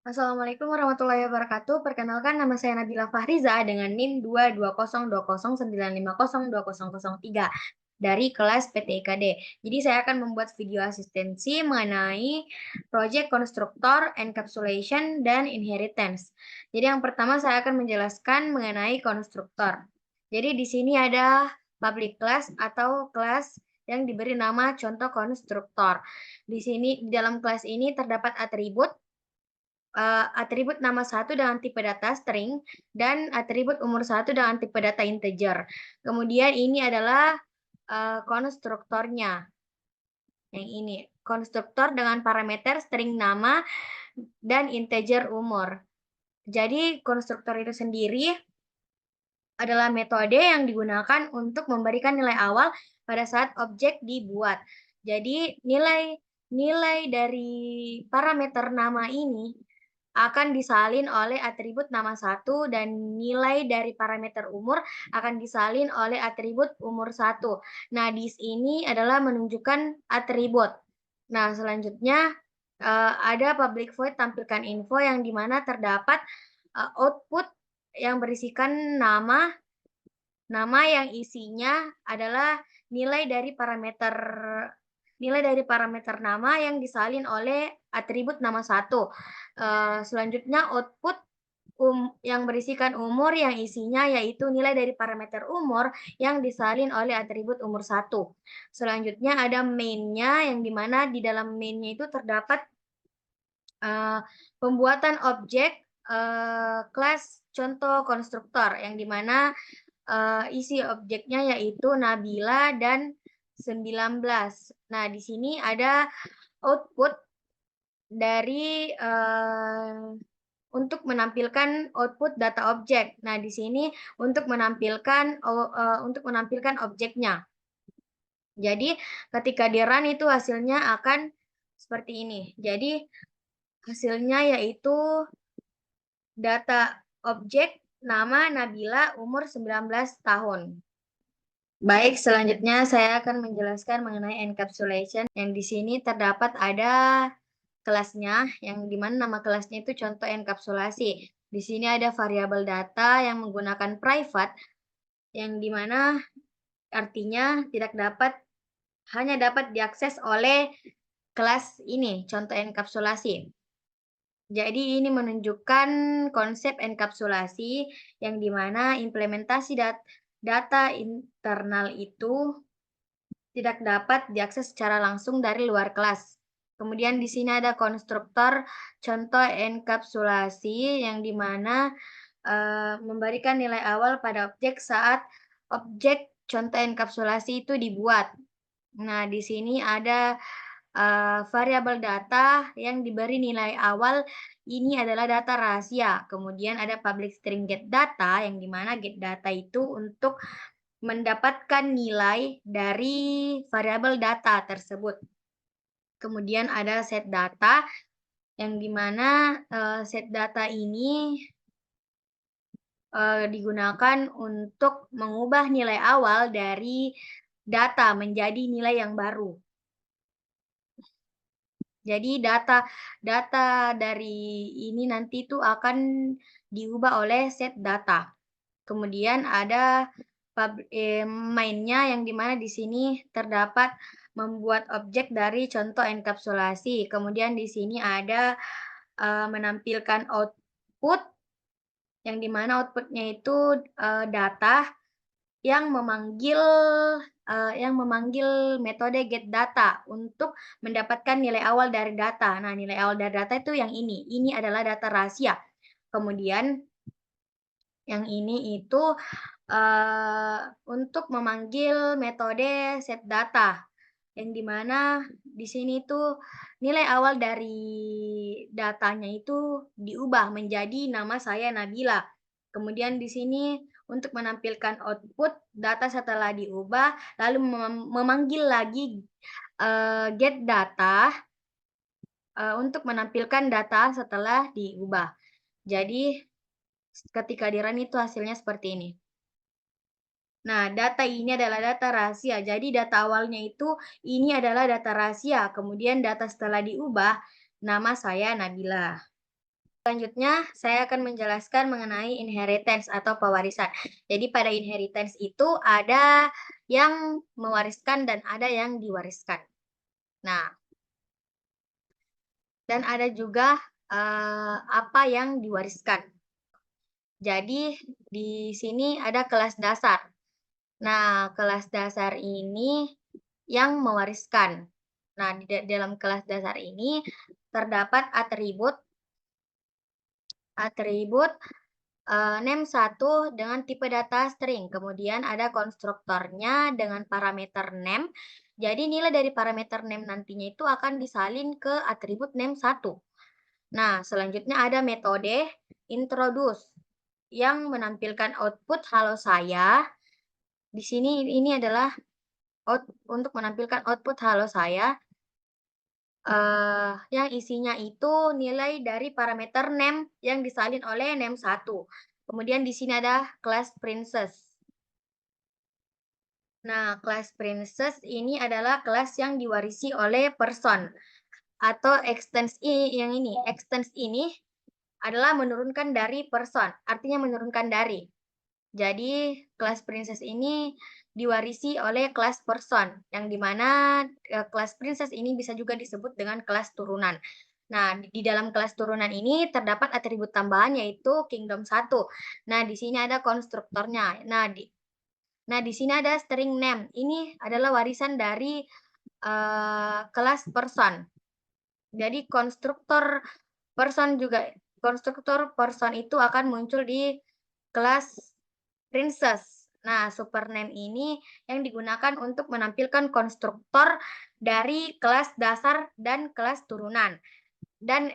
Assalamualaikum warahmatullahi wabarakatuh. Perkenalkan nama saya Nabila Fahriza dengan NIM 22020902003 dari kelas PTIKD. Jadi saya akan membuat video asistensi mengenai proyek konstruktor, encapsulation, dan inheritance. Jadi yang pertama saya akan menjelaskan mengenai konstruktor. Jadi di sini ada public class atau kelas yang diberi nama contoh konstruktor. Di sini di dalam kelas ini terdapat atribut nama satu dengan tipe data string dan atribut umur satu dengan tipe data integer. Kemudian ini adalah konstruktornya. Yang ini, konstruktor dengan parameter string nama dan integer umur. Jadi konstruktor itu sendiri adalah metode yang digunakan untuk memberikan nilai awal pada saat objek dibuat. Jadi nilai dari parameter nama ini akan disalin oleh atribut nama satu dan nilai dari parameter umur akan disalin oleh atribut umur satu. Nah, di sini adalah menunjukkan atribut. Nah, selanjutnya ada public void tampilkan info yang dimana terdapat output yang berisikan nama yang isinya adalah nilai dari parameter nama yang disalin oleh atribut nama satu. Selanjutnya output yang berisikan umur yang isinya yaitu nilai dari parameter umur yang disalin oleh atribut umur satu. Selanjutnya ada main-nya yang dimana di dalam main-nya itu terdapat pembuatan objek kelas contoh konstruktor yang dimana isi objeknya yaitu Nabila dan 19. Nah, di sini ada output dari untuk menampilkan output data objek. Nah, di sini untuk menampilkan objeknya. Jadi, ketika di run itu hasilnya akan seperti ini. Jadi, hasilnya yaitu data objek nama Nabila umur 19 tahun. Baik, selanjutnya saya akan menjelaskan mengenai encapsulation yang di sini terdapat ada kelasnya yang dimana nama kelasnya itu contoh enkapsulasi. Di sini ada variabel data yang menggunakan private yang dimana artinya hanya dapat diakses oleh kelas ini, contoh enkapsulasi. Jadi ini menunjukkan konsep enkapsulasi yang dimana implementasi data internal itu tidak dapat diakses secara langsung dari luar kelas. Kemudian di sini ada konstruktor contoh enkapsulasi yang dimana memberikan nilai awal pada objek saat objek contoh enkapsulasi itu dibuat. Nah, di sini ada variabel data yang diberi nilai awal ini adalah data rahasia. Kemudian ada public string get data yang dimana get data itu untuk mendapatkan nilai dari variabel data tersebut. Kemudian ada set data yang dimana set data ini digunakan untuk mengubah nilai awal dari data menjadi nilai yang baru. Jadi data dari ini nanti itu akan diubah oleh set data. Kemudian ada mainnya yang dimana di sini terdapat membuat objek dari contoh enkapsulasi. Kemudian di sini ada menampilkan output yang dimana outputnya itu data yang memanggil metode get data untuk mendapatkan nilai awal dari data. Nah, nilai awal dari data itu yang ini. Ini adalah data rahasia. Kemudian yang ini itu untuk memanggil metode set data yang dimana di sini tuh nilai awal dari datanya itu diubah menjadi nama saya Nabila. Kemudian di sini untuk menampilkan output data setelah diubah, lalu memanggil lagi get data untuk menampilkan data setelah diubah. Jadi ketika di run itu hasilnya seperti ini. Nah, data ini adalah data rahasia. Jadi data awalnya itu ini adalah data rahasia. Kemudian data setelah diubah, nama saya Nabila. Selanjutnya, saya akan menjelaskan mengenai inheritance atau pewarisan. Jadi pada inheritance itu ada yang mewariskan dan ada yang diwariskan. Nah, dan ada juga, apa yang diwariskan. Jadi di sini ada kelas dasar. Nah, kelas dasar ini yang mewariskan. Nah, di dalam kelas dasar ini terdapat atribut atribut name 1 dengan tipe data string, kemudian ada konstruktornya dengan parameter name. Jadi nilai dari parameter name nantinya itu akan disalin ke atribut name 1. Nah, selanjutnya ada metode introduce yang menampilkan output halo saya. Di sini ini adalah untuk menampilkan output halo saya, yang isinya itu nilai dari parameter name yang disalin oleh name 1. Kemudian di sini ada kelas princess. Nah, kelas princess ini adalah kelas yang diwarisi oleh person atau extends ini adalah menurunkan dari person, artinya menurunkan dari. Jadi, kelas princess ini diwarisi oleh kelas person, yang di mana, kelas princess ini bisa juga disebut dengan kelas turunan. Nah, di dalam kelas turunan ini terdapat atribut tambahan yaitu kingdom 1. Nah, di sini ada konstruktornya. Nah, di sini ada string name. Ini adalah warisan dari, kelas person. Jadi konstruktor person itu akan muncul di kelas princess. Nah, supername ini yang digunakan untuk menampilkan konstruktor dari kelas dasar dan kelas turunan. Dan,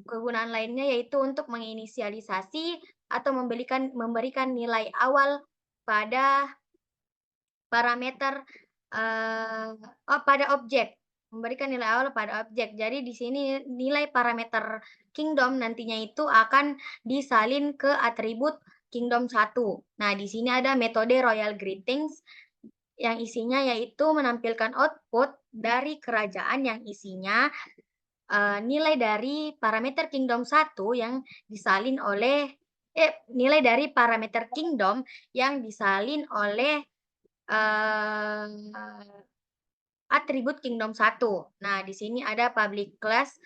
kegunaan lainnya yaitu untuk menginisialisasi atau memberikan nilai awal pada parameter, pada objek, memberikan nilai awal pada objek. Jadi di sini nilai parameter kingdom nantinya itu akan disalin ke atribut kingdom 1. Nah, di sini ada metode royal greetings yang isinya yaitu menampilkan output dari kerajaan yang isinya, nilai dari parameter kingdom 1 yang disalin oleh nilai dari parameter kingdom yang disalin oleh atribut kingdom 1. Nah, di sini ada public class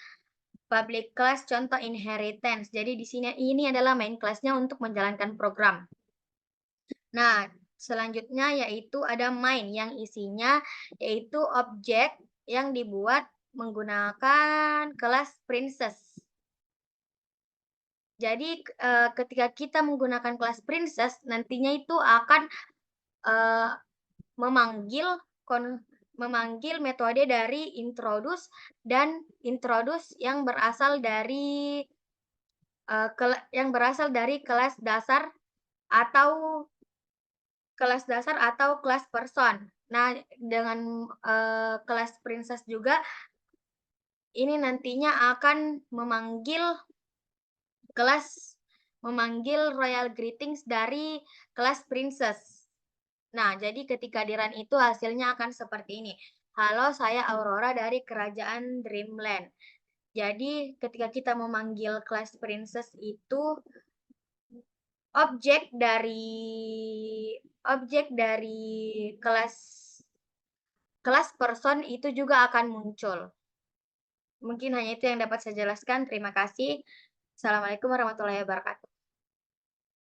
contoh inheritance. Jadi di sini ini adalah main class-nya untuk menjalankan program. Nah, selanjutnya yaitu ada main yang isinya yaitu objek yang dibuat menggunakan kelas princess. Jadi, ketika kita menggunakan kelas princess nantinya itu akan, eee Memanggil memanggil metode dari introduce yang berasal dari, kelas atau kelas person. Nah, dengan, kelas princess juga, ini nantinya akan kelas memanggil royal greetings dari kelas princess. Nah, jadi ketika di-run itu hasilnya akan seperti ini. Halo, saya Aurora dari Kerajaan Dreamland. Jadi ketika kita memanggil kelas princess itu objek dari kelas kelas person itu juga akan muncul. Mungkin hanya itu yang dapat saya jelaskan. Terima kasih. Assalamualaikum warahmatullahi wabarakatuh.